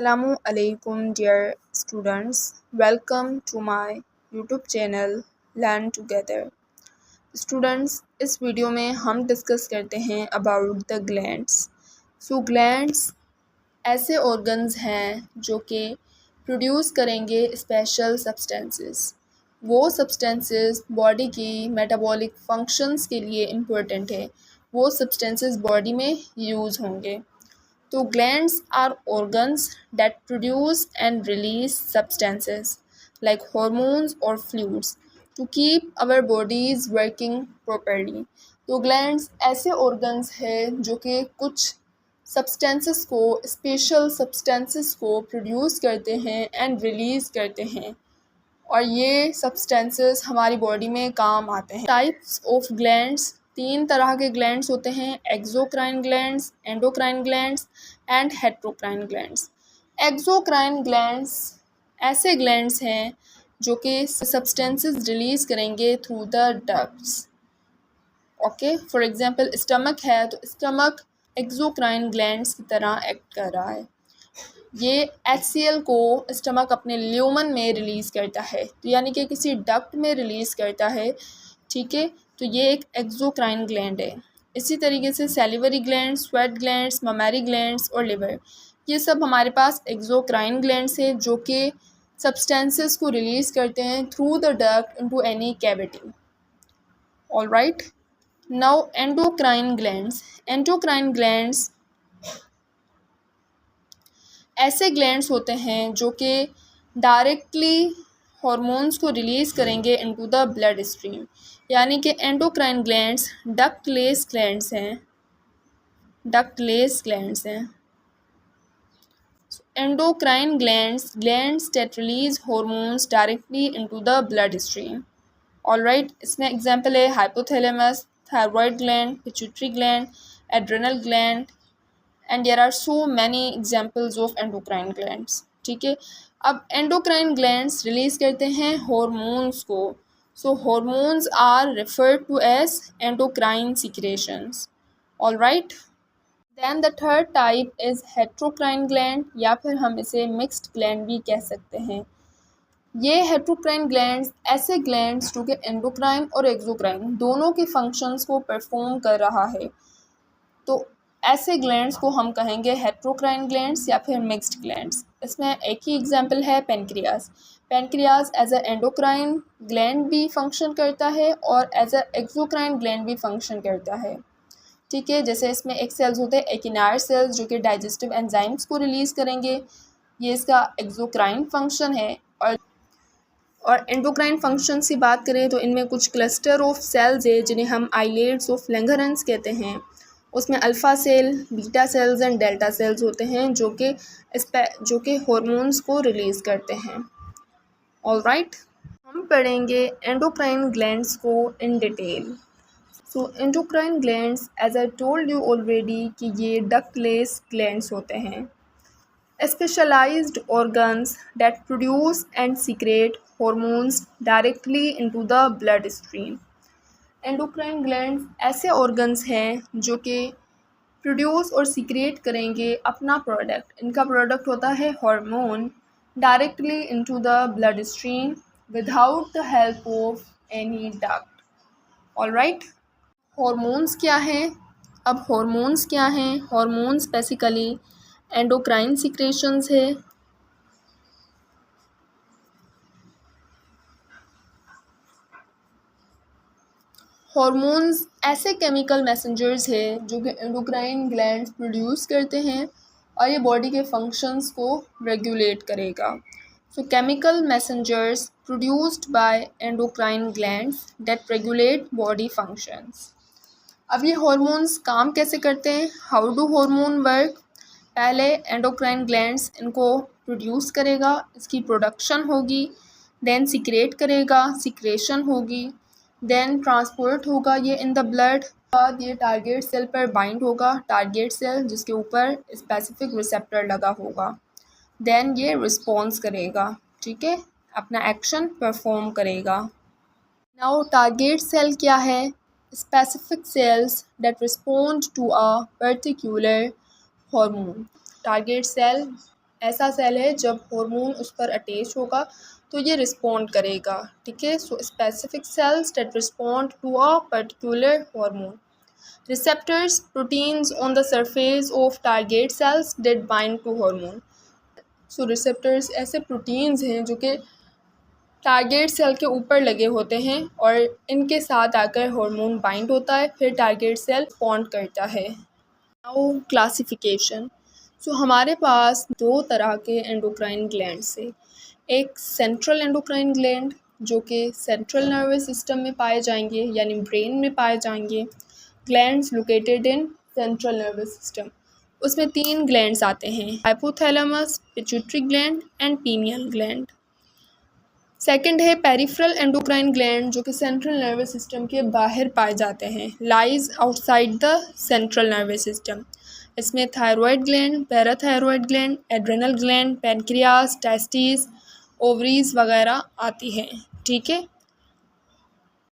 Assalamu alaikum dear students. Welcome to my YouTube channel Learn Together. Students, इस video में हम discuss करते हैं अबाउट द ग्लैंड्स. ग्लैंड्स ऐसे ऑर्गन्स हैं जो कि प्रोड्यूस करेंगे स्पेशल सब्सटेंसेस. वो सब्सटेंसेस बॉडी की मेटाबॉलिक फंक्शंस के लिए इम्पोर्टेंट है. वो सब्सटेंसेस बॉडी में यूज़ होंगे. तो glands are organs that produce and release substances like hormones or fluids to keep our bodies working properly. तो glands ऐसे organs हैं जो कि कुछ substances को special substances को produce करते हैं and release करते हैं और ये substances हमारी body में काम आते हैं. Types of glands 3 तरह के ग्लैंड्स होते हैं: exocrine glands, endocrine glands and heterocrine glands. Exocrine glands ऐसे ग्लैंड्स हैं जो कि सब्सटेंसेस रिलीज़ करेंगे through the ducts. Okay, for example stomach है तो स्टमक एक्सोक्राइन ग्लैंड्स की तरह एक्ट कर रहा है. ये HCl को स्टमक अपने ल्यूमन में रिलीज़ करता है, तो यानी कि किसी डक्ट में रिलीज़ करता है. ठीक है, तो ये एक एक्सोक्राइन ग्लैंड है. इसी तरीके से salivary gland, sweat glands, mammary glands और लिवर, ये सब हमारे पास एक्सोक्राइन ग्लैंड्स हैं जो कि सब्सटेंसेस को रिलीज़ करते हैं through the duct into any cavity. Alright, now endocrine glands. Endocrine glands ऐसे ग्लैंड्स होते हैं जो कि डायरेक्टली हॉर्मोन्स को रिलीज़ करेंगे इनटू द ब्लड स्ट्रीम. यानी कि एंडोक्राइन ग्लैंड्स डक्टलेस ग्लैंड्स हैं. डक्टलेस ग्लैंड्स हैं. Endocrine glands that release hormones directly into the blood stream. Alright, इसमें एग्जांपल है hypothalamus, thyroid gland, pituitary gland, adrenal gland and there are so many examples of endocrine glands. ठीक है, अब endocrine glands release करते हैं hormones को. So hormones are referred to as endocrine secretions. All right. Then the third type is heterocrine gland या फिर हम इसे mixed gland भी कह सकते हैं. ये heterocrine glands ऐसे glands जो कि endocrine और exocrine दोनों के functions को perform कर रहा है. तो ऐसे ग्लैंड्स को हम कहेंगे हेट्रोक्राइन ग्लैंड्स या फिर मिक्स्ड ग्लैंड्स. इसमें एक ही एग्जांपल है pancreas. Pancreas as a endocrine gland भी फंक्शन करता है और एज अ एक्सोक्राइन ग्लैंड भी फंक्शन करता है. ठीक है, जैसे इसमें एक सेल्स होते हैं एकिनार सेल्स जो कि डाइजेस्टिव एंजाइम्स को रिलीज़ करेंगे. ये इसका एक्सोक्राइन फंक्शन है. और एंडोक्राइन फंक्शन की बात करें तो इनमें कुछ क्लस्टर ऑफ सेल्स है जिन्हें हम आइलेट्स ऑफ लैंगरहंस कहते हैं. उसमें alpha cell, beta cells and delta cells होते हैं जो कि हॉर्मोन्स को रिलीज़ करते हैं. ऑलराइट, हम पढ़ेंगे एंडोक्राइन ग्लैंड्स को in detail. Endocrine glands as I told you already कि ये डक्टलेस ग्लैंड्स होते हैं. Specialised organs that produce and secrete hormones directly into the blood stream. Endocrine glands ऐसे ऑर्गन्स हैं जो कि प्रोड्यूस और सीक्रेट करेंगे अपना प्रोडक्ट. इनका प्रोडक्ट होता है hormone directly into the blood stream without the help of any duct. Alright, hormones क्या हैं? अब हार्मोन्स क्या हैं? हार्मोन्स बेसिकली एंडोक्राइन सीक्रेशंस है. हॉर्मोन्स ऐसे केमिकल मैसेंजर्स हैं जो कि एंडोक्राइन ग्लैंड्स प्रोड्यूस करते हैं और ये बॉडी के फंक्शंस को रेगुलेट करेगा. Chemical messengers produced by endocrine glands that regulate body functions. अब ये हॉर्मोन्स काम कैसे करते हैं? How do hormone work? पहले एंडोक्राइन ग्लैंड्स इनको प्रोड्यूस करेगा, इसकी प्रोडक्शन होगी, देन सीक्रेट करेगा, सीक्रेशन होगी, देन ट्रांसपोर्ट होगा ये इन द ब्लड. बाद ये टारगेट सेल पर बाइंड होगा, टारगेट सेल जिसके ऊपर स्पेसिफिक रिसेप्टर लगा होगा. देन ये रिस्पॉन्स करेगा. ठीक है, अपना एक्शन परफॉर्म करेगा. नाउ टारगेट सेल क्या है? Specific cells that respond to a particular hormone. Target cell ऐसा सेल है जब हार्मोन उस पर अटैच होगा तो ये रिस्पॉन्ड करेगा, ठीक है। So specific cells that respond to a particular hormone. Receptors proteins on the surface of target cells that bind to hormone. So receptors ऐसे प्रोटीन्स हैं जो कि टारगेट सेल के ऊपर लगे होते हैं और इनके साथ आकर हार्मोन बाइंड होता है, फिर टारगेट सेल बॉन्ड करता है। Now classification. सो हमारे पास दो तरह के एंडोक्राइन ग्लैंड्स है। एक सेंट्रल एंडोक्राइन ग्लैंड जो कि सेंट्रल नर्वस सिस्टम में पाए जाएंगे यानी ब्रेन में पाए जाएंगे। Glands located in central nervous system. उसमें 3 ग्लैंड्स आते हैं, hypothalamus, pituitary gland and pineal gland. Second है पेरिफेरल एंडोक्राइन ग्लैंड जो कि सेंट्रल नर्वस सिस्टम के बाहर पाए जाते हैं, lies outside the central nervous system. इसमें thyroid gland, parathyroid gland, adrenal gland, pancreas, testis, ovaries वगैरह आती हैं, ठीक है।